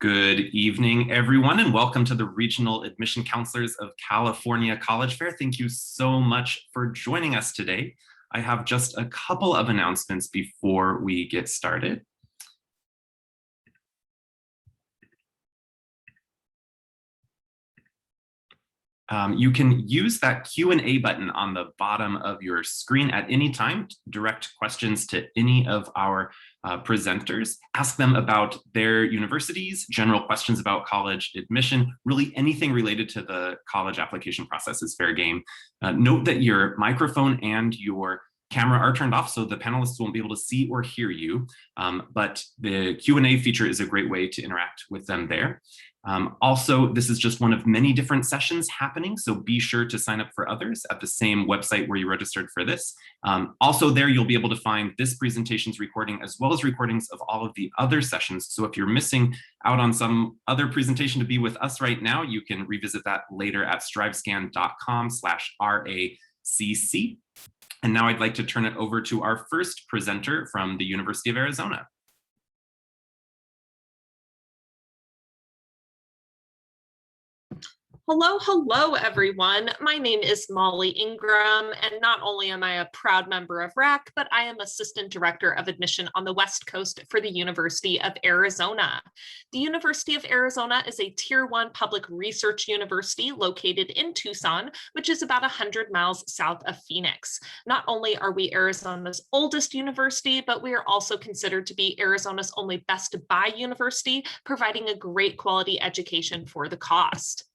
Good evening, everyone, and welcome to the Regional Admission Counselors of California College Fair. Thank you so much for joining us today. I have just a couple of announcements before we get started. You can use that Q&A button on the bottom of your screen at any time to direct questions to any of our presenters. Ask them about their universities, general questions about college admission, really anything related to the college application process is fair game. Note that your microphone and your camera are turned off, so the panelists won't be able to see or hear you, but the Q&A feature is a great way to interact with them there. Also, this is just one of many different sessions happening, so be sure to sign up for others at the same website where you registered for this. Also there, you'll be able to find this presentation's recording as well as recordings of all of the other sessions. So if you're missing out on some other presentation to be with us right now, you can revisit that later at strivescan.com/RACC. And now I'd like to turn it over to our first presenter from the University of Arizona. Hello, everyone. My name is Molly Ingram, and not only am I a proud member of RACC, but I am Assistant Director of Admission on the West Coast for the University of Arizona. The University of Arizona is a Tier 1 public research university located in Tucson, which is about 100 miles south of Phoenix. Not only are we Arizona's oldest university, but we are also considered to be Arizona's only best buy university, providing a great quality education for the cost.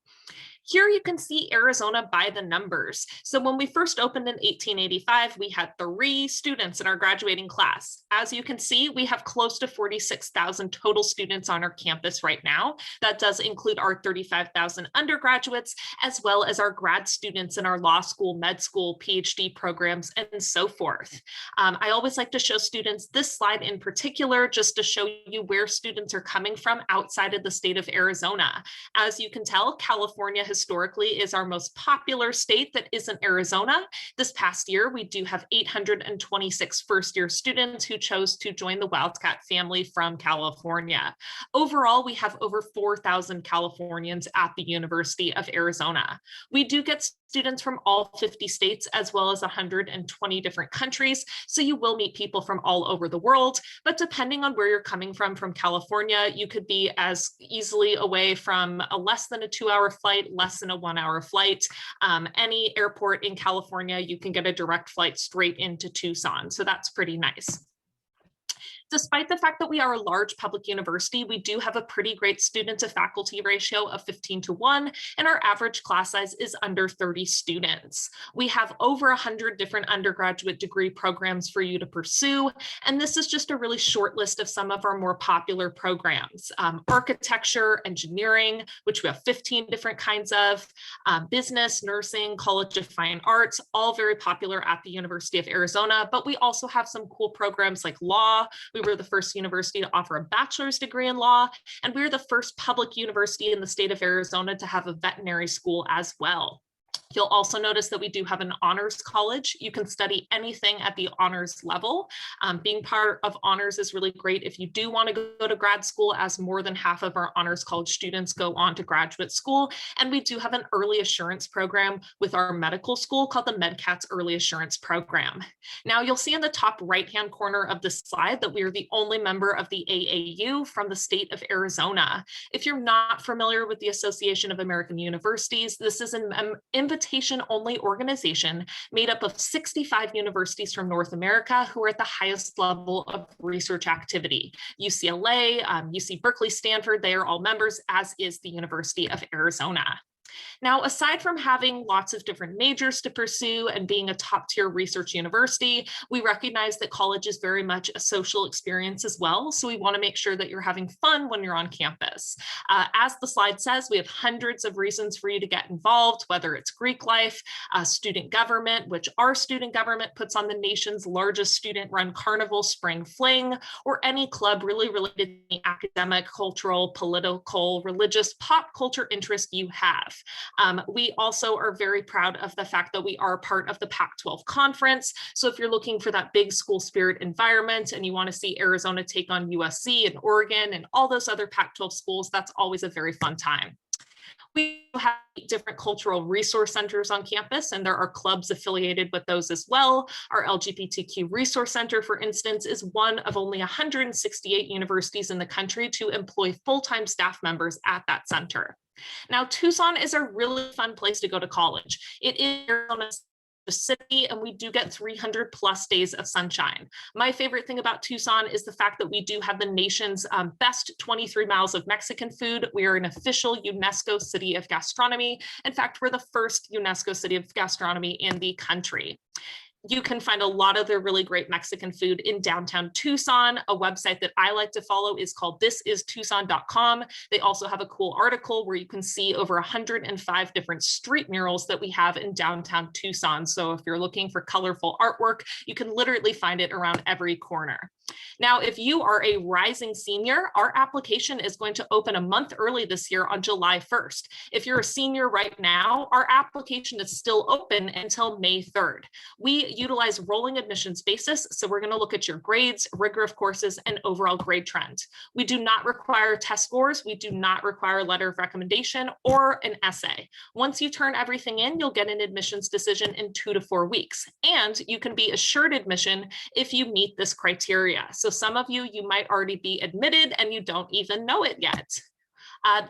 Here you can see Arizona by the numbers. So when we first opened in 1885, we had 3 students in our graduating class. As you can see, we have close to 46,000 total students on our campus right now. That does include our 35,000 undergraduates, as well as our grad students in our law school, med school, PhD programs, and so forth. I always like to show students this slide in particular, just to show you where students are coming from outside of the state of Arizona. As you can tell, California historically is our most popular state that isn't Arizona. This past year, we do have 826 first-year students who chose to join the Wildcat family from California. Overall, we have over 4,000 Californians at the University of Arizona. We do get students from all 50 states as well as 120 different countries, so you will meet people from all over the world, but depending on where you're coming from California, you could be as easily away from a less than a 2-hour flight, less than a 1-hour flight. Any airport in California, you can get a direct flight straight into Tucson, so that's pretty nice. Despite the fact that we are a large public university, we do have a pretty great student to faculty ratio of 15:1, and our average class size is under 30 students. We have over 100 different undergraduate degree programs for you to pursue, and this is just a really short list of some of our more popular programs. Architecture, engineering, which we have 15 different kinds of, business, nursing, College of Fine Arts, all very popular at the University of Arizona, but we also have some cool programs like law. We were the first university to offer a bachelor's degree in law, and we were the first public university in the state of Arizona to have a veterinary school as well. You'll also notice that we do have an honors college. You can study anything at the honors level. Being part of honors is really great if you do want to go to grad school, as more than half of our honors college students go on to graduate school. And we do have an early assurance program with our medical school called the MedCats Early Assurance Program. Now you'll see in the top right-hand corner of this slide that we are the only member of the AAU from the state of Arizona. If you're not familiar with the Association of American Universities, this is an invitation-only organization made up of 65 universities from North America who are at the highest level of research activity. UCLA, UC Berkeley, Stanford, they are all members, as is the University of Arizona. Now, aside from having lots of different majors to pursue and being a top-tier research university, we recognize that college is very much a social experience as well. So we want to make sure that you're having fun when you're on campus. As the slide says, we have hundreds of reasons for you to get involved, whether it's Greek life, student government, which our student government puts on the nation's largest student-run carnival, Spring Fling, or any club really related to the academic, cultural, political, religious, pop culture interest you have. We also are very proud of the fact that we are part of the Pac-12 conference. So if you're looking for that big school spirit environment and you want to see Arizona take on USC and Oregon and all those other Pac-12 schools, that's always a very fun time. We have different cultural resource centers on campus, and there are clubs affiliated with those as well. Our LGBTQ Resource Center, for instance, is one of only 168 universities in the country to employ full-time staff members at that center. Now, Tucson is a really fun place to go to college. It is Arizona's city, and we do get 300 plus days of sunshine. My favorite thing about Tucson is the fact that we do have the nation's best 23 miles of Mexican food. We are an official UNESCO City of Gastronomy. In fact, we're the first UNESCO City of Gastronomy in the country. You can find a lot of their really great Mexican food in downtown Tucson. A website that I like to follow is called thisistucson.com. They also have a cool article where you can see over 105 different street murals that we have in downtown Tucson. So if you're looking for colorful artwork, you can literally find it around every corner. Now, if you are a rising senior, our application is going to open a month early this year on July 1st. If you're a senior right now, our application is still open until May 3rd. We utilize rolling admissions basis, so we're going to look at your grades, rigor of courses, and overall grade trend. We do not require test scores. We do not require a letter of recommendation or an essay. Once you turn everything in, you'll get an admissions decision in 2 to 4 weeks, and you can be assured admission if you meet this criteria. So some of you might already be admitted and you don't even know it yet.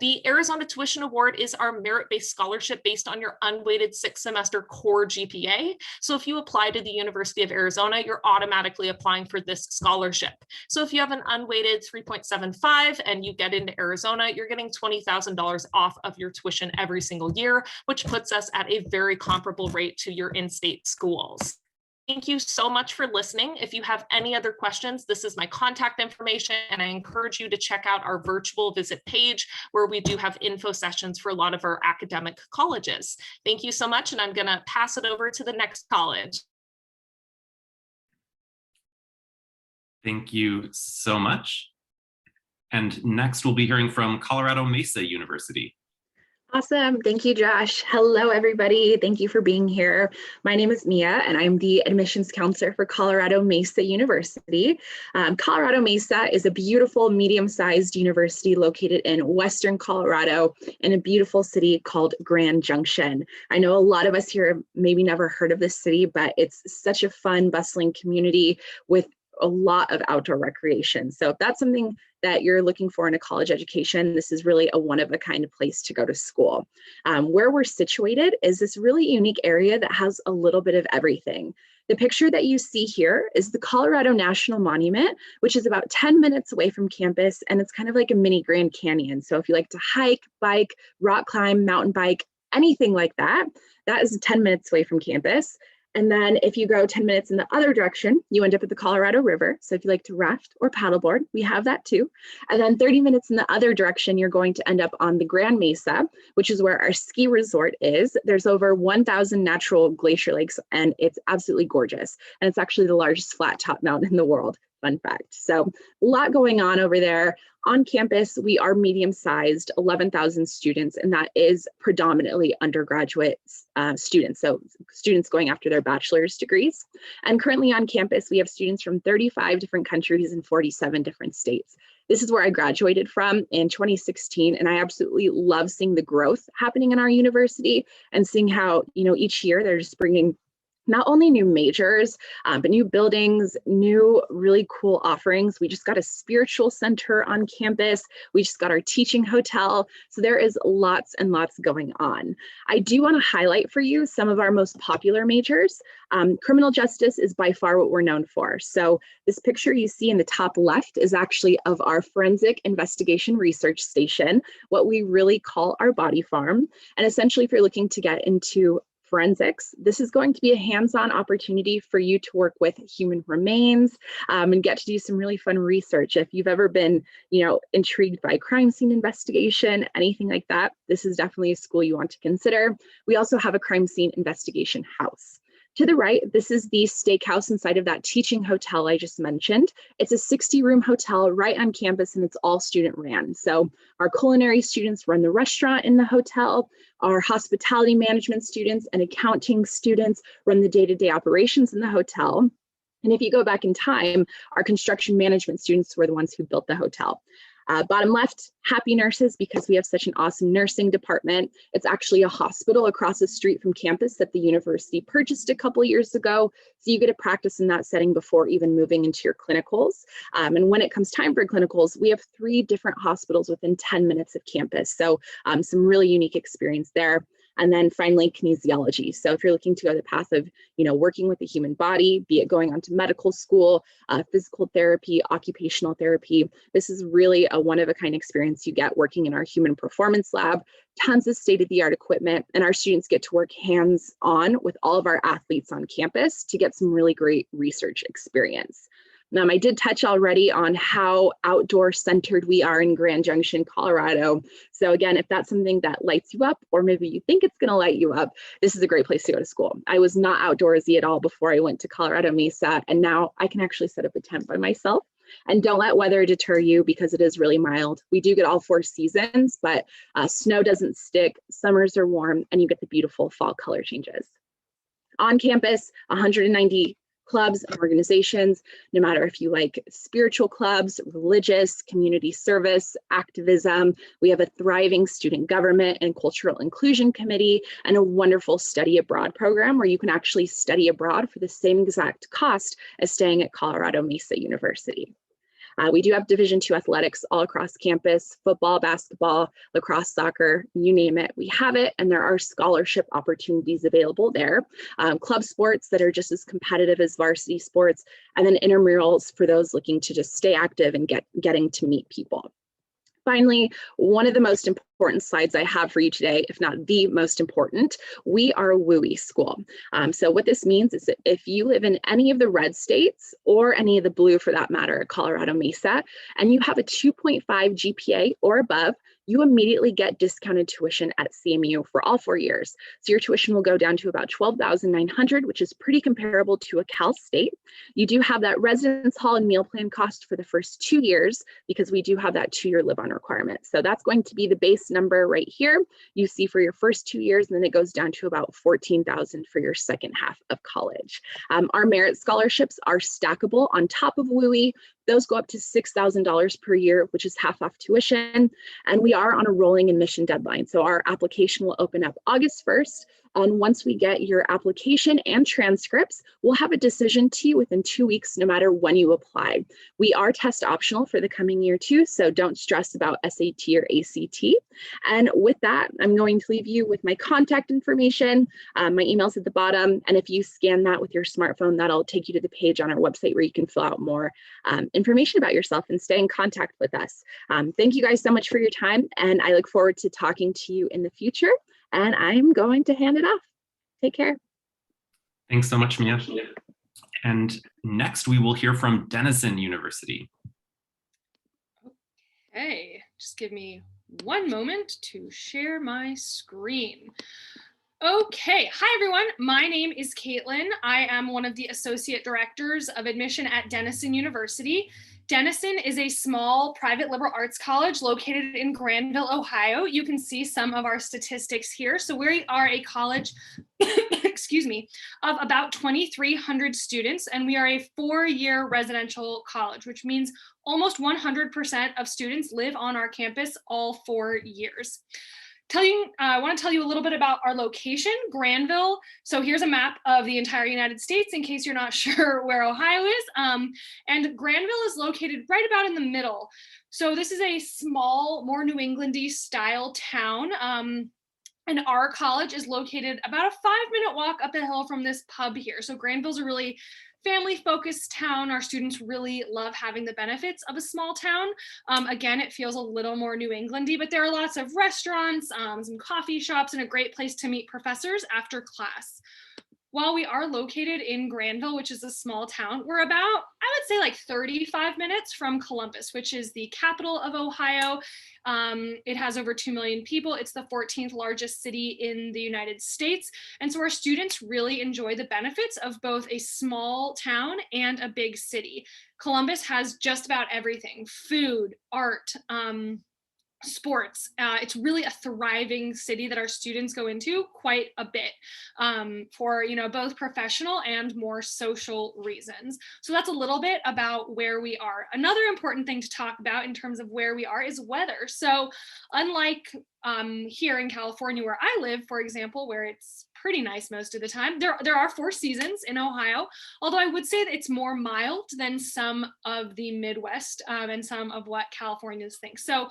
The Arizona Tuition Award is our merit-based scholarship based on your unweighted 6-semester core GPA. So if you apply to the University of Arizona, you're automatically applying for this scholarship. So if you have an unweighted 3.75 and you get into Arizona, you're getting $20,000 off of your tuition every single year, which puts us at a very comparable rate to your in-state schools. Thank you so much for listening. If you have any other questions, this is my contact information, and I encourage you to check out our virtual visit page where we do have info sessions for a lot of our academic colleges. Thank you so much, and I'm going to pass it over to the next college. Thank you so much. And next we'll be hearing from Colorado Mesa University. Awesome. Thank you, Josh. Hello, everybody. Thank you for being here. My name is Mia, and I'm the admissions counselor for Colorado Mesa University. Colorado Mesa is a beautiful, medium-sized university located in Western Colorado in a beautiful city called Grand Junction. I know a lot of us here have maybe never heard of this city, but it's such a fun, bustling community with a lot of outdoor recreation. So if that's something that you're looking for in a college education, this is really a one-of-a-kind place to go to school. Where we're situated is this really unique area that has a little bit of everything. The picture that you see here is the Colorado National Monument, which is about 10 minutes away from campus, and it's kind of like a mini Grand Canyon. So if you like to hike, bike, rock climb, mountain bike, anything like that, that is 10 minutes away from campus. And then if you go 10 minutes in the other direction, you end up at the Colorado River. So if you like to raft or paddleboard, we have that too. And then 30 minutes in the other direction, you're going to end up on the Grand Mesa, which is where our ski resort is. There's over 1,000 natural glacier lakes, and it's absolutely gorgeous. And it's actually the largest flat top mountain in the world. Fun fact. So a lot going on over there. On campus, we are medium-sized, 11,000 students, and that is predominantly undergraduate students, so students going after their bachelor's degrees. And currently on campus, we have students from 35 different countries and 47 different states. This is where I graduated from in 2016, and I absolutely love seeing the growth happening in our university and seeing how, each year they're just bringing not only new majors, but new buildings, new really cool offerings. We just got a spiritual center on campus. We just got our teaching hotel. So there is lots and lots going on. I do want to highlight for you some of our most popular majors. Criminal justice is by far what we're known for. So this picture you see in the top left is actually of our forensic investigation research station, what we really call our body farm. And essentially, if you're looking to get into forensics, this is going to be a hands-on opportunity for you to work with human remains and get to do some really fun research. If you've ever been, intrigued by crime scene investigation, anything like that, this is definitely a school you want to consider. We also have a crime scene investigation house. To the right, this is the steakhouse inside of that teaching hotel I just mentioned. It's a 60-room hotel right on campus, and it's all student ran. So our culinary students run the restaurant in the hotel. Our hospitality management students and accounting students run the day-to-day operations in the hotel. And if you go back in time, our construction management students were the ones who built the hotel. Bottom left, happy nurses, because we have such an awesome nursing department. It's actually a hospital across the street from campus that the university purchased a couple years ago. So you get to practice in that setting before even moving into your clinicals. And when it comes time for clinicals, we have 3 different hospitals within 10 minutes of campus. So some really unique experience there. And then finally, kinesiology. So if you're looking to go the path of, working with the human body, be it going on to medical school, physical therapy, occupational therapy, this is really a one-of-a-kind experience you get working in our human performance lab, tons of state-of-the-art equipment, and our students get to work hands-on with all of our athletes on campus to get some really great research experience. I did touch already on how outdoor centered we are in Grand Junction, Colorado. So again, if that's something that lights you up, or maybe you think it's going to light you up, this is a great place to go to school. I was not outdoorsy at all before I went to Colorado Mesa, and now I can actually set up a tent by myself. And don't let weather deter you, because it is really mild. We do get all 4 seasons, but snow doesn't stick, summers are warm, and you get the beautiful fall color changes. On campus, 190 clubs and organizations, no matter if you like spiritual clubs, religious, community service, activism. We have a thriving student government and cultural inclusion committee, and a wonderful study abroad program where you can actually study abroad for the same exact cost as staying at Colorado Mesa University. We do have Division II athletics all across campus: football, basketball, lacrosse, soccer, you name it, we have it. And there are scholarship opportunities available there. Club sports that are just as competitive as varsity sports, and then intramurals for those looking to just stay active and getting to meet people. Finally, one of the most important slides I have for you today, if not the most important, we are a WUI school. So what this means is that if you live in any of the red states, or any of the blue for that matter at Colorado Mesa, and you have a 2.5 GPA or above, you immediately get discounted tuition at CMU for all 4 years. So your tuition will go down to about $12,900, which is pretty comparable to a Cal State. You do have that residence hall and meal plan cost for the first 2 years, because we do have that 2-year live-on requirement. So that's going to be the base number right here you see for your first 2 years, and then it goes down to about $14,000 for your second half of college. Our merit scholarships are stackable on top of WUI. Those go up to $6,000 per year, which is half off tuition. And we are on a rolling admission deadline. So our application will open up August 1st. And once we get your application and transcripts, we'll have a decision to you within 2 weeks, no matter when you apply. We are test optional for the coming year too, so don't stress about SAT or ACT. And with that, I'm going to leave you with my contact information. My email's at the bottom. And if you scan that with your smartphone, that'll take you to the page on our website where you can fill out more information about yourself and stay in contact with us. Thank you guys so much for your time, and I look forward to talking to you in the future. And I'm going to hand it off. Take care. Thanks so much, Mia. And next we will hear from Denison University. Okay, just give me one moment to share my screen. Okay, hi everyone. My name is Caitlin. I am one of the associate directors of admission at Denison University. Denison is a small private liberal arts college located in Granville, Ohio. You can see some of our statistics here. So we are a college, excuse me, of about 2,300 students, and we are a 4-year residential college, which means almost 100% of students live on our campus all 4 years. I want to tell you a little bit about our location, Granville. So here's a map of the entire United States in case you're not sure where Ohio is. And Granville is located right about in the middle. So this is a small, more New England-y style town. And our college is located about a 5-minute walk up the hill from this pub here. So Granville's a really family-focused town. Our students really love having the benefits of a small town. Again, it feels a little more New England-y, but there are lots of restaurants, some coffee shops, and a great place to meet professors after class. while we are located in Granville, which is a small town, we're about, I would say, like 35 minutes from Columbus, which is the capital of Ohio. It has over 2 million people. It's the 14th largest city in the United States. And so our students really enjoy the benefits of both a small town and a big city. Columbus has just about everything: food, art, sports. It's really a thriving city that our students go into quite a bit for, both professional and more social reasons. So that's a little bit about where we are. Another important thing to talk about in terms of where we are is weather. So unlike here in California where I live, for example, where it's pretty nice most of the time, there are 4 seasons in Ohio, although I would say that it's more mild than some of the Midwest and some of what Californians think. So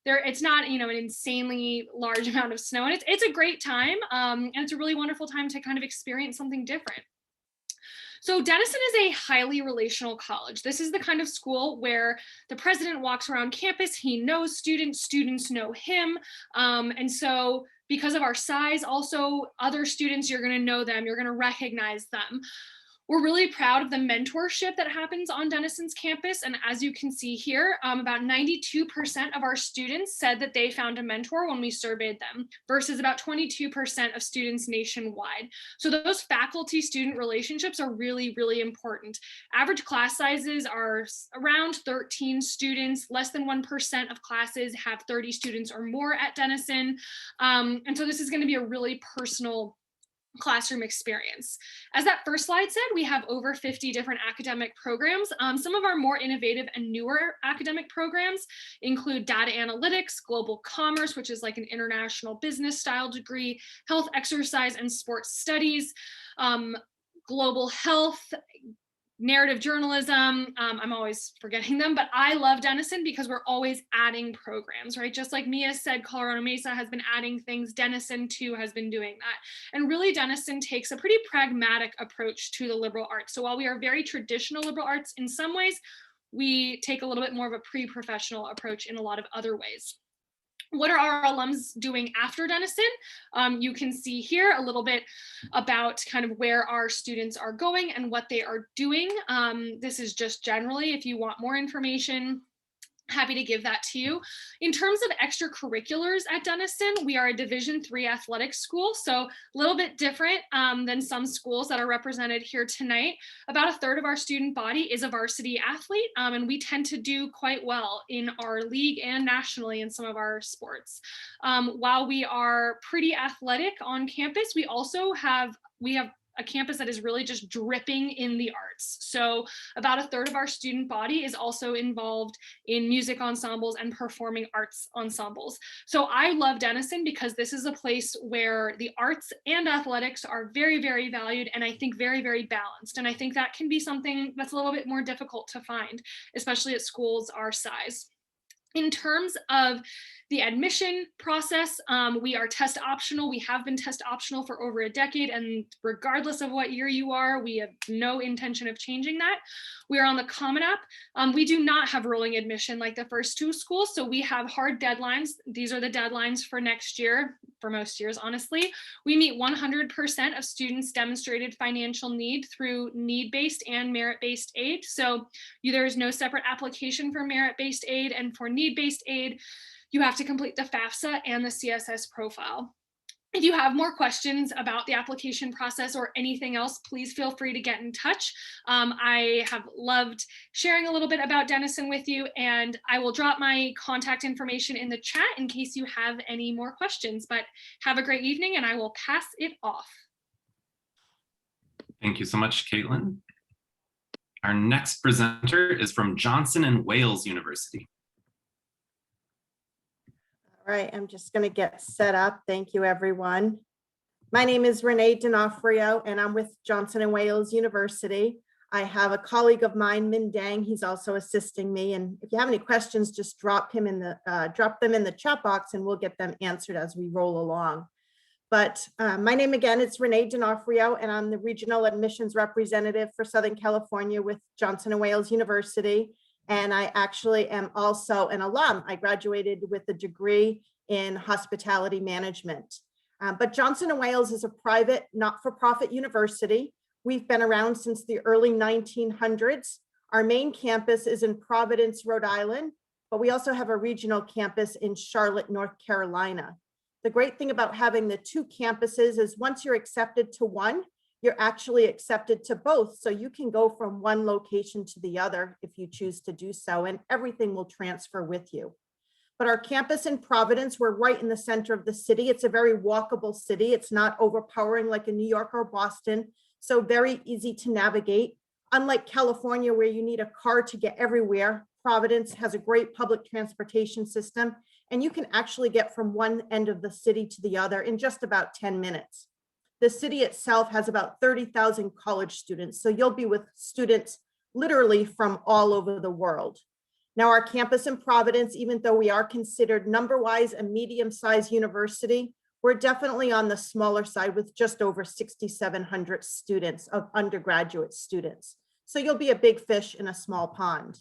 it's not, an insanely large amount of snow, and it's a great time, and it's a really wonderful time to kind of experience something different. So Denison is a highly relational college. This is the kind of school where the president walks around campus, he knows students, students know him, and so because of our size, also other students, you're going to know them, you're going to recognize them. We're really proud of the mentorship that happens on Denison's campus. And as you can see here, about 92% of our students said that they found a mentor when we surveyed them, versus about 22% of students nationwide. So those faculty-student relationships are really, really important. Average class sizes are around 13 students. Less than 1% of classes have 30 students or more at Denison. And so this is going to be a really personal classroom experience. As that first slide said, we have over 50 different academic programs. Some of our more innovative and newer academic programs include data analytics, global commerce, which is like an international business style degree, health, exercise, and sports studies, global health, narrative journalism. I'm always forgetting them, but I love Denison because we're always adding programs, right? Just like Mia said, Colorado Mesa has been adding things. Denison too has been doing that. And really Denison takes a pretty pragmatic approach to the liberal arts. So while we are very traditional liberal arts in some ways, we take a little bit more of a pre-professional approach in a lot of other ways. What are our alums doing after Denison? You can see here a little bit about kind of where our students are going and what they are doing. This is just generally, if you want more information, happy to give that to you. In terms of extracurriculars at Denison, we are a Division III athletics school, so a little bit different than some schools that are represented here tonight. About a third of our student body is a varsity athlete, and we tend to do quite well in our league and nationally in some of our sports. While we are pretty athletic on campus, we have a campus that is really just dripping in the arts. So about a third of our student body is also involved in music ensembles and performing arts ensembles. So I love Denison because this is a place where the arts and athletics are very, very valued, and I think very, very balanced. And I think that can be something that's a little bit more difficult to find, especially at schools our size. In terms of the admission process, we are test optional. We have been test optional for over a decade, and regardless of what year you are, we have no intention of changing that. We are on the Common App. We do not have rolling admission like the first 2 schools, so we have hard deadlines. These are the deadlines for next year, for most years, honestly. We meet 100% of students' demonstrated financial need through need-based and merit-based aid. So there is no separate application for merit-based aid, and for need-based aid, you have to complete the FAFSA and the CSS profile. If you have more questions about the application process or anything else, please feel free to get in touch. I have loved sharing a little bit about Denison with you, and I will drop my contact information in the chat in case you have any more questions. But have a great evening, and I will pass it off. Thank you so much, Caitlin. Our next presenter is from Johnson and Wales University. All right, I'm just going to get set up. Thank you, everyone. My name is Renee D'Onofrio, and I'm with Johnson & Wales University. I have a colleague of mine, Min Dang. He's also assisting me. And if you have any questions, just drop them in the chat box, and we'll get them answered as we roll along. But my name again is Renee D'Onofrio, and I'm the Regional Admissions Representative for Southern California with Johnson & Wales University. And I actually am also an alum. I graduated with a degree in hospitality management. But Johnson & Wales is a private, not-for-profit university. We've been around since the early 1900s. Our main campus is in Providence, Rhode Island, but we also have a regional campus in Charlotte, North Carolina. The great thing about having the two campuses is once you're accepted to one, you're actually accepted to both. So you can go from one location to the other if you choose to do so, and everything will transfer with you. But our campus in Providence, we're right in the center of the city. It's a very walkable city. It's not overpowering like in New York or Boston, so very easy to navigate. Unlike California, where you need a car to get everywhere, Providence has a great public transportation system, and you can actually get from one end of the city to the other in just about 10 minutes. The city itself has about 30,000 college students, so you'll be with students literally from all over the world. Now, our campus in Providence, even though we are considered number-wise a medium-sized university, we're definitely on the smaller side with just over 6,700 students of undergraduate students. So you'll be a big fish in a small pond.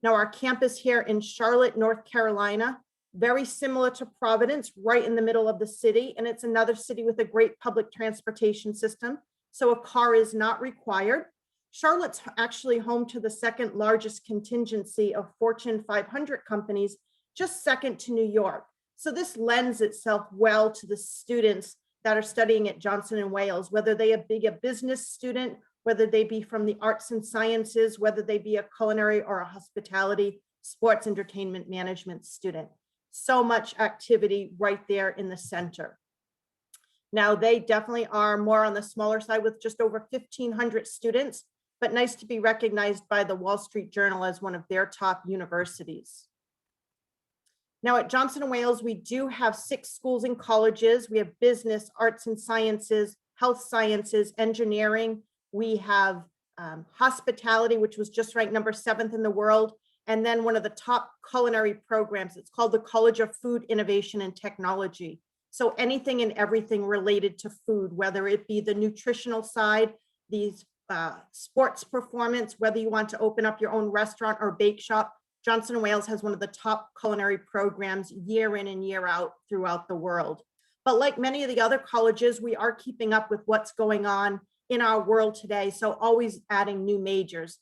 Now, our campus here in Charlotte, North Carolina, very similar to Providence, right in the middle of the city, and it's another city with a great public transportation system, so a car is not required. Charlotte's actually home to the second largest contingency of Fortune 500 companies, just second to New York. So this lends itself well to the students that are studying at Johnson & Wales, whether they be a business student, whether they be from the arts and sciences, whether they be a culinary or a hospitality, sports, entertainment management student. So much activity right there in the center. Now, they definitely are more on the smaller side with just over 1,500 students, but nice to be recognized by the Wall Street Journal as one of their top universities. Now, at Johnson & Wales, we do have 6 schools and colleges. We have business, arts and sciences, health sciences, engineering. We have hospitality, which was just ranked number 7th in the world. And then one of the top culinary programs. It's called the College of Food Innovation and Technology. So anything and everything related to food, whether it be the nutritional side, these sports performance, whether you want to open up your own restaurant or bake shop, Johnson & Wales has one of the top culinary programs year in and year out throughout the world. But like many of the other colleges, we are keeping up with what's going on in our world today. So always adding new majors.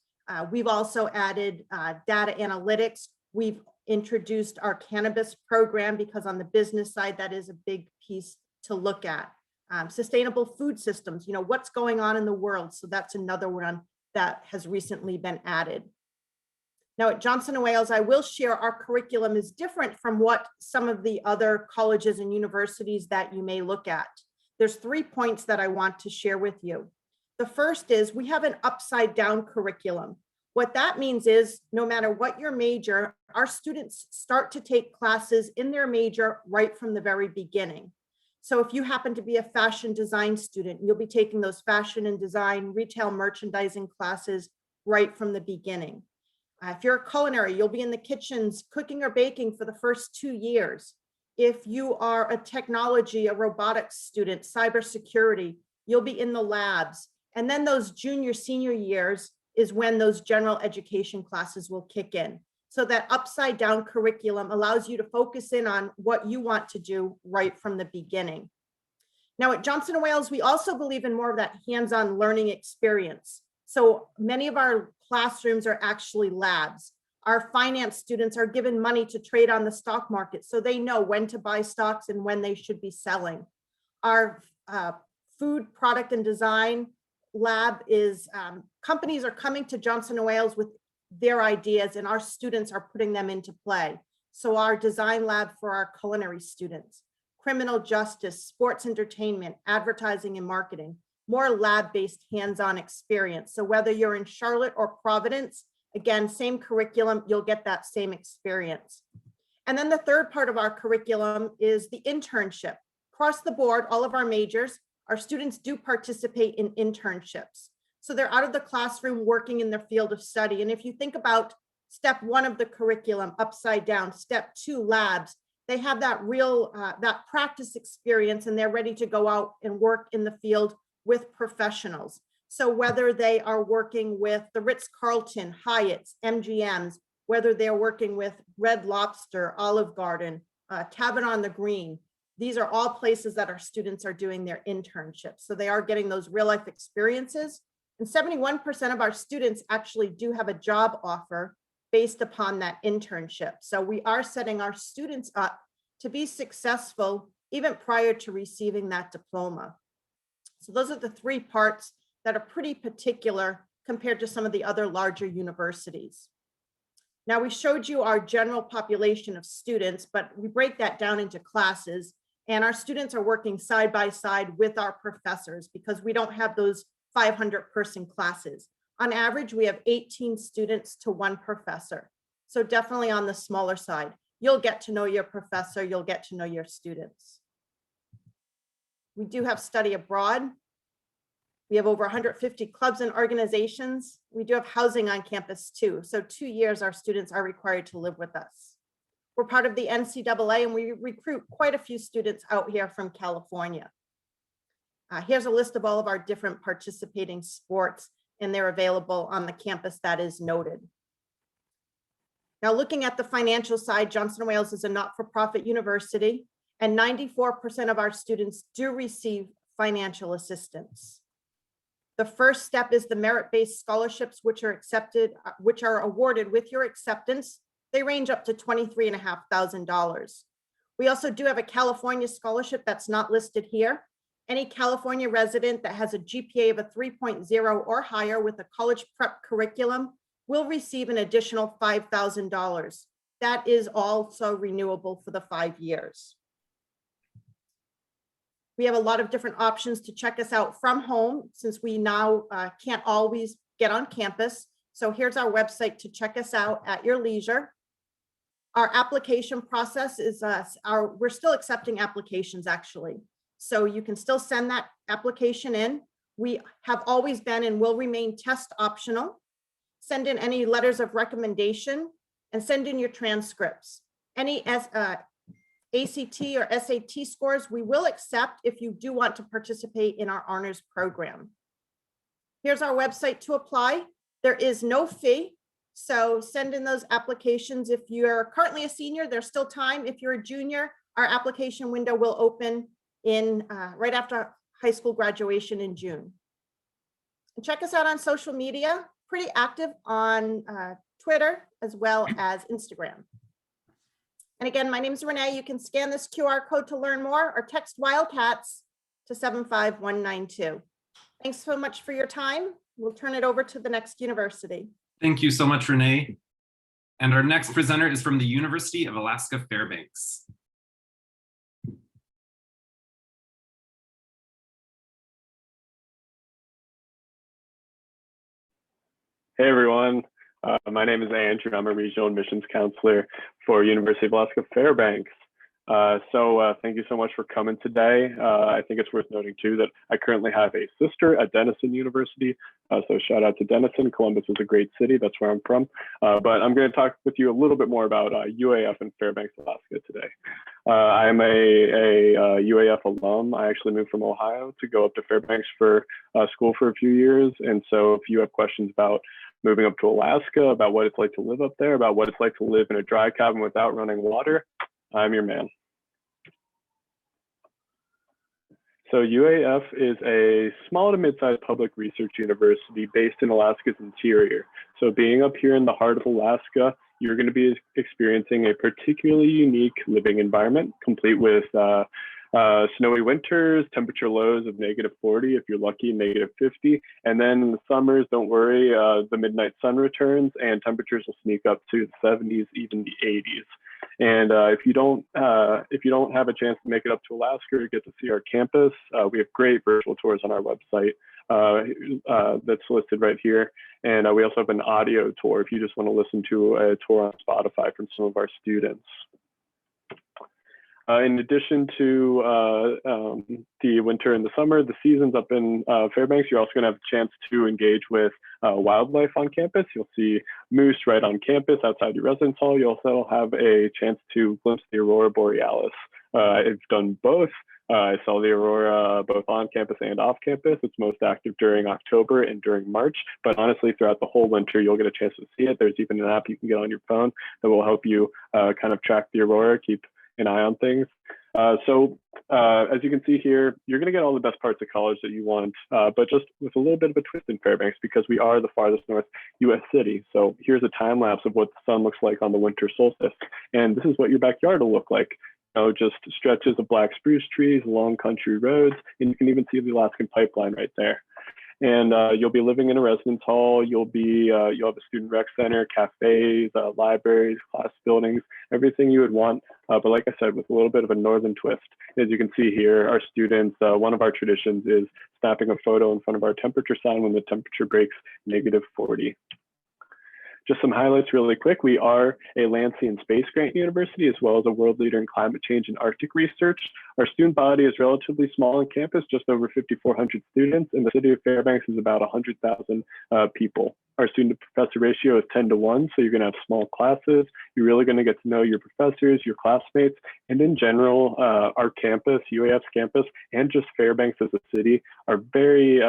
We've also added data analytics. We've introduced our cannabis program because on the business side, that is a big piece to look at. Sustainable food systems, what's going on in the world. So that's another one that has recently been added. Now at Johnson & Wales, I will share our curriculum is different from what some of the other colleges and universities that you may look at. There's 3 points that I want to share with you. The first is we have an upside down curriculum. What that means is no matter what your major, our students start to take classes in their major right from the very beginning. So if you happen to be a fashion design student, you'll be taking those fashion and design, retail merchandising classes right from the beginning. If you're a culinary, you'll be in the kitchens cooking or baking for the first 2 years. If you are a technology, a robotics student, cybersecurity, you'll be in the labs. And then those junior, senior years is when those general education classes will kick in. So that upside down curriculum allows you to focus in on what you want to do right from the beginning. Now at Johnson & Wales, we also believe in more of that hands-on learning experience. So many of our classrooms are actually labs. Our finance students are given money to trade on the stock market, so they know when to buy stocks and when they should be selling. Our food product and design lab is companies are coming to Johnson & Wales with their ideas and our students are putting them into play. So our design lab for our culinary students, criminal justice, sports entertainment, advertising and marketing, more lab-based hands-on experience. So whether you're in Charlotte or Providence, again, same curriculum, you'll get that same experience. And then the third part of our curriculum is the internship. Across the board, all of our majors, our students do participate in internships. So they're out of the classroom working in their field of study. And if you think about step 1 of the curriculum, upside down, step 2, labs, they have that real, that practice experience and they're ready to go out and work in the field with professionals. So whether they are working with the Ritz-Carlton, Hyatt's, MGM's, whether they're working with Red Lobster, Olive Garden, Tavern on the Green, these are all places that our students are doing their internships. So they are getting those real life experiences. And 71% of our students actually do have a job offer based upon that internship. So we are setting our students up to be successful even prior to receiving that diploma. So those are the three parts that are pretty particular compared to some of the other larger universities. Now, we showed you our general population of students, but we break that down into classes, and our students are working side by side with our professors because we don't have those 500-person classes. On average, we have 18 students to one professor. So definitely on the smaller side. You'll get to know your professor, you'll get to know your students. We do have study abroad. We have over 150 clubs and organizations. We do have housing on campus too. So 2 years our students are required to live with us. We're part of the NCAA and we recruit quite a few students out here from California. Here's a list of all of our different participating sports, and they're available on the campus that is noted. Now, looking at the financial side, Johnson & Wales is a not-for-profit university, and 94% of our students do receive financial assistance. The first step is the merit-based scholarships, which are awarded with your acceptance. They range up to $23,500. We also do have a California scholarship that's not listed here. Any California resident that has a GPA of a 3.0 or higher with a college prep curriculum will receive an additional $5,000. That is also renewable for the 5 years. We have a lot of different options to check us out from home since we now can't always get on campus. So here's our website to check us out at your leisure. Our application process is, we're still accepting applications actually. So you can still send that application in. We have always been and will remain test optional. Send in any letters of recommendation and send in your transcripts. Any ACT or SAT scores, we will accept if you do want to participate in our honors program. Here's our website to apply. There is no fee, so send in those applications. If you're currently a senior, there's still time. If you're a junior, our application window will open in right after high school graduation in June. And check us out on social media, pretty active on Twitter as well as Instagram. And again, my name is Renee. You can scan this QR code to learn more or text Wildcats to 75192. Thanks so much for your time. We'll turn it over to the next university. Thank you so much, Renee. And our next presenter is from the University of Alaska Fairbanks. Hey everyone, my name is Andrew. I'm a regional admissions counselor for University of Alaska Fairbanks. Thank you so much for coming today. I think it's worth noting too that I currently have a sister at Denison University. So shout out to Denison. Columbus is a great city. That's where I'm from. But I'm going to talk with you a little bit more about UAF in Fairbanks, Alaska today. I'm a UAF alum. I actually moved from Ohio to go up to Fairbanks for school for a few years. And so if you have questions about moving up to Alaska, about what it's like to live up there, about what it's like to live in a dry cabin without running water, I'm your man. So UAF is a small to mid-sized public research university based in Alaska's interior. So being up here in the heart of Alaska, you're going to be experiencing a particularly unique living environment, complete with snowy winters, temperature lows of -40, if you're lucky, -50. And then in the summers, don't worry, the midnight sun returns and temperatures will sneak up to the 70s, even the 80s. And if you don't have a chance to make it up to Alaska or get to see our campus, we have great virtual tours on our website that's listed right here. And we also have an audio tour if you just want to listen to a tour on Spotify from some of our students. In addition to the winter and the summer, the seasons up in Fairbanks, you're also going to have a chance to engage with wildlife on campus. You'll see moose right on campus outside your residence hall. You also have a chance to glimpse the aurora borealis. I've done both. I saw the aurora both on campus and off campus. It's most active during October and during March, but honestly, throughout the whole winter, you'll get a chance to see it. There's even an app you can get on your phone that will help you kind of track the aurora, keep an eye on things. As you can see here, you're going to get all the best parts of college that you want, but just with a little bit of a twist in Fairbanks because we are the farthest north U.S. city. So here's a time lapse of what the sun looks like on the winter solstice. And this is what your backyard will look like. Just stretches of black spruce trees, long country roads, and you can even see the Alaskan pipeline right there. And you'll be living in a residence hall. You'll have a student rec center, cafes, libraries, class buildings, everything you would want. But like I said, with a little bit of a northern twist. As you can see here, our students, one of our traditions is snapping a photo in front of our temperature sign when the temperature breaks -40. Just some highlights really quick. We are a Land, Sea, and Space grant university, as well as a world leader in climate change and Arctic research. Our student body is relatively small on campus, just over 5,400 students, and the city of Fairbanks is about 100,000 people. Our student to professor ratio is 10 to 1, so you're going to have small classes. You're really going to get to know your professors, your classmates, and in general, our campus, UAF's campus, and just Fairbanks as a city are very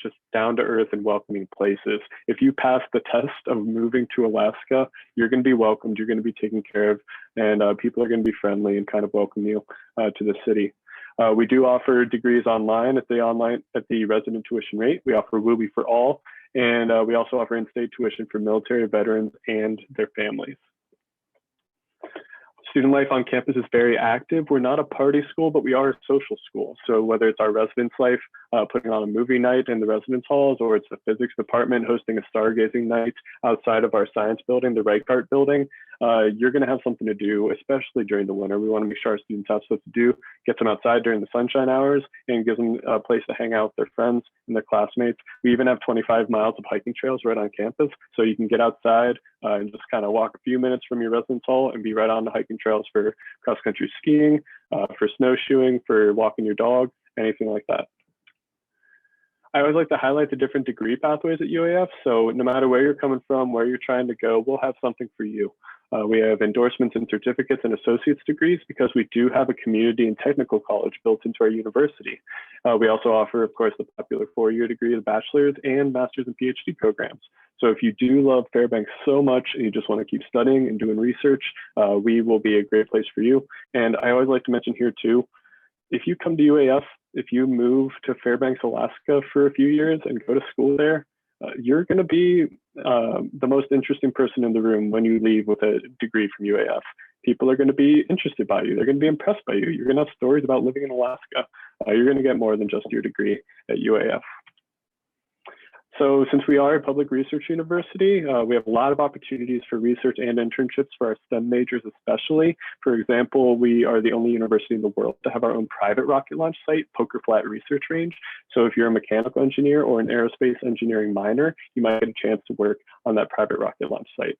just down to earth and welcoming places. If you pass the test of moving to Alaska, you're going to be welcomed, you're going to be taken care of, and people are going to be friendly and kind of welcome you to the city. We do offer degrees online at the resident tuition rate. We offer WUI for all, and we also offer in-state tuition for military veterans and their families. Student life on campus is very active. We're not a party school, but we are a social school. So whether it's our residence life, putting on a movie night in the residence halls, or it's the physics department hosting a stargazing night outside of our science building, the Reichart building, you're going to have something to do, especially during the winter. We want to make sure our students have stuff to do, get them outside during the sunshine hours, and give them a place to hang out with their friends and their classmates. We even have 25 miles of hiking trails right on campus, so you can get outside and just kind of walk a few minutes from your residence hall and be right on the hiking trails for cross-country skiing, for snowshoeing, for walking your dog, anything like that. I always like to highlight the different degree pathways at UAF. So no matter where you're coming from, where you're trying to go, we'll have something for you. We have endorsements and certificates and associate's degrees because we do have a community and technical college built into our university. We also offer, of course, the popular 4-year degree, the bachelor's and master's and PhD programs. So if you do love Fairbanks so much and you just want to keep studying and doing research, we will be a great place for you. And I always like to mention here too, if you come to UAF, if you move to Fairbanks, Alaska for a few years and go to school there, you're going to be the most interesting person in the room when you leave with a degree from UAF. People are going to be interested by you. They're going to be impressed by you. You're going to have stories about living in Alaska. You're going to get more than just your degree at UAF. So since we are a public research university, we have a lot of opportunities for research and internships for our STEM majors especially. For example, we are the only university in the world to have our own private rocket launch site, Poker Flat Research Range. So if you're a mechanical engineer or an aerospace engineering minor, you might get a chance to work on that private rocket launch site.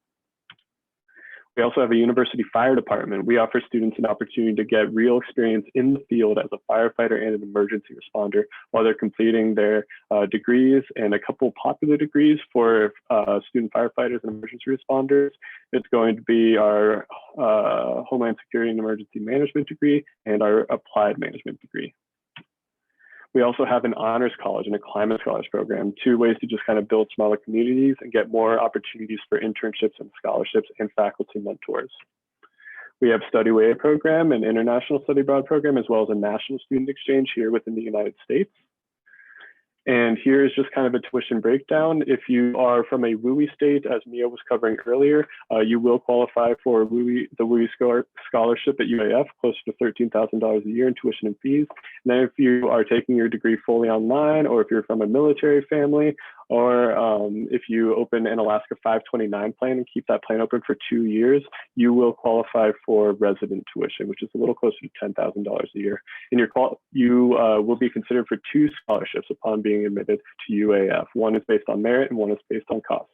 We also have a university fire department. We offer students an opportunity to get real experience in the field as a firefighter and an emergency responder while they're completing their degrees, and a couple popular degrees for student firefighters and emergency responders. It's going to be our Homeland Security and Emergency Management degree and our Applied Management degree. We also have an honors college and a climate scholars program, 2 ways to just kind of build smaller communities and get more opportunities for internships and scholarships and faculty mentors. We have Study Way program, an international study abroad program, as well as a national student exchange here within the United States. And here is just kind of a tuition breakdown. If you are from a WUI state, as Mia was covering earlier, you will qualify for the WUI scholarship at UAF, closer to $13,000 a year in tuition and fees. And then if you are taking your degree fully online, or if you're from a military family, or if you open an Alaska 529 plan and keep that plan open for 2 years, you will qualify for resident tuition, which is a little closer to $10,000 a year. And you will be considered for 2 scholarships upon being admitted to UAF. One is based on merit and one is based on cost.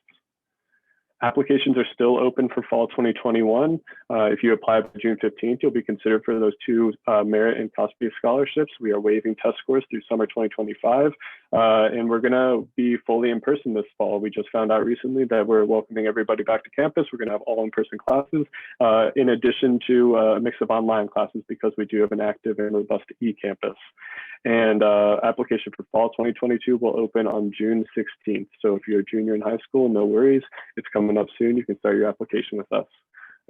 Applications are still open for fall 2021. If you apply by June 15th, you'll be considered for those 2 merit and cost-based scholarships. We are waiving test scores through summer 2025, and we're going to be fully in person this fall. We just found out recently that we're welcoming everybody back to campus. We're going to have all in-person classes, in addition to a mix of online classes, because we do have an active and robust e-campus. And application for fall 2022 will open on June 16th. So if you're a junior in high school, no worries. It's coming up soon. You can start your application with us.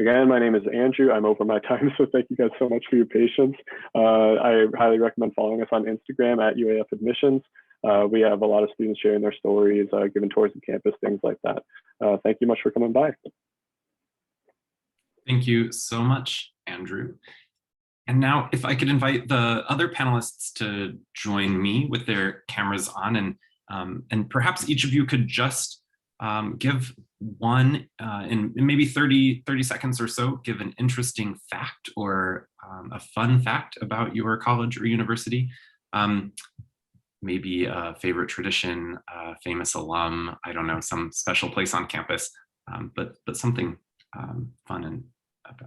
Again, my name is Andrew. I'm over my time, so thank you guys so much for your patience. I highly recommend following us on Instagram at UAF Admissions. We have a lot of students sharing their stories, giving tours of campus, things like that. Thank you much for coming by. Thank you so much, Andrew. And now if I could invite the other panelists to join me with their cameras on, and perhaps each of you could just give one, in maybe 30 seconds or so, give an interesting fact or a fun fact about your college or university. Maybe a favorite tradition, a famous alum, I don't know, some special place on campus, but something fun and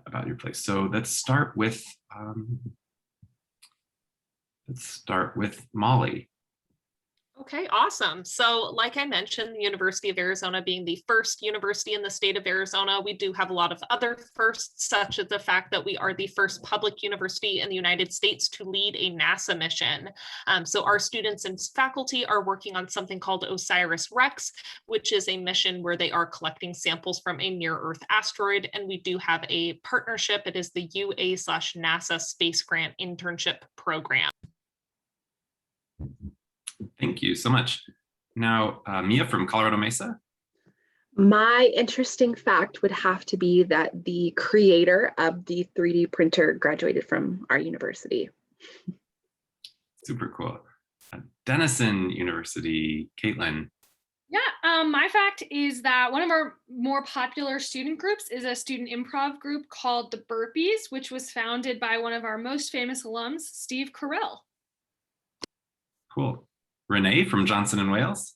about your place. So let's start with Molly. Okay, awesome. So like I mentioned, the University of Arizona being the first university in the state of Arizona, we do have a lot of other firsts, such as the fact that we are the first public university in the United States to lead a NASA mission. So our students and faculty are working on something called OSIRIS-REx, which is a mission where they are collecting samples from a near-Earth asteroid. And we do have a partnership. It is the UA/NASA Space Grant Internship Program. Thank you so much. Now, Mia from Colorado Mesa. My interesting fact would have to be that the creator of the 3D printer graduated from our university. Super cool. Denison University, Caitlin. Yeah, my fact is that one of our more popular student groups is a student improv group called the Burpees, which was founded by one of our most famous alums, Steve Carell. Cool. Renee from Johnson and Wales.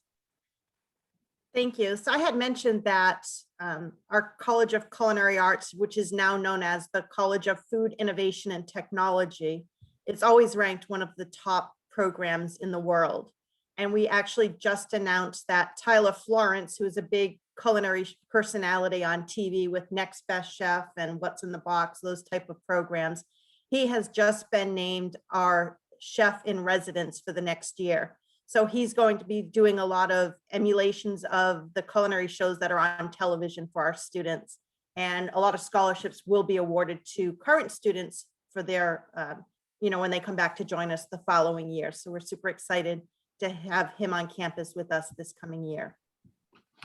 Thank you. So I had mentioned that our College of Culinary Arts, which is now known as the College of Food Innovation and Technology, it's always ranked one of the top programs in the world. And we actually just announced that Tyler Florence, who is a big culinary personality on TV with Next Best Chef and What's in the Box, those type of programs, he has just been named our chef in residence for the next year. So he's going to be doing a lot of emulations of the culinary shows that are on television for our students. And a lot of scholarships will be awarded to current students for their, when they come back to join us the following year. So we're super excited to have him on campus with us this coming year.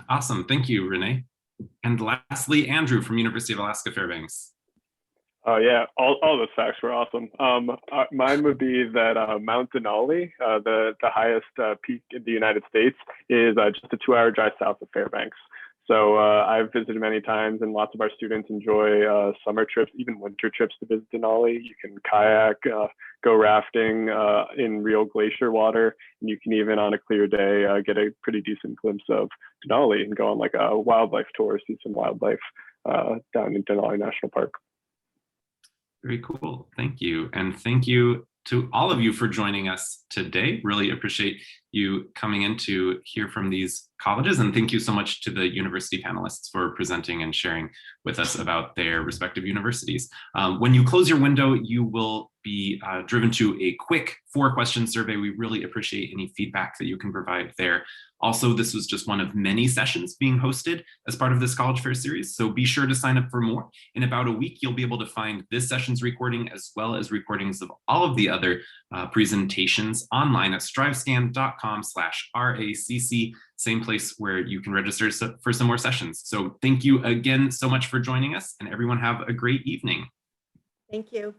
Awesome. Thank you, Renee. And lastly, Andrew from University of Alaska Fairbanks. Oh yeah, all those facts were awesome. Mine would be that Mount Denali, the highest peak in the United States, is just a 2-hour drive south of Fairbanks. So I've visited many times, and lots of our students enjoy summer trips, even winter trips to visit Denali. You can kayak, go rafting in real glacier water, and you can even on a clear day get a pretty decent glimpse of Denali and go on like a wildlife tour, see some wildlife down in Denali National Park. Very cool. Thank you. And thank you to all of you for joining us today. Really appreciate you coming in to hear from these colleges. And thank you so much to the university panelists for presenting and sharing with us about their respective universities. When you close your window, you will be driven to a quick 4-question survey. We really appreciate any feedback that you can provide there. Also, this was just one of many sessions being hosted as part of this College Fair series, so be sure to sign up for more. In about a week, you'll be able to find this session's recording as well as recordings of all of the other presentations online at strivescan.com/RACC, same place where you can register for some more sessions. So thank you again so much for joining us, and everyone have a great evening. Thank you.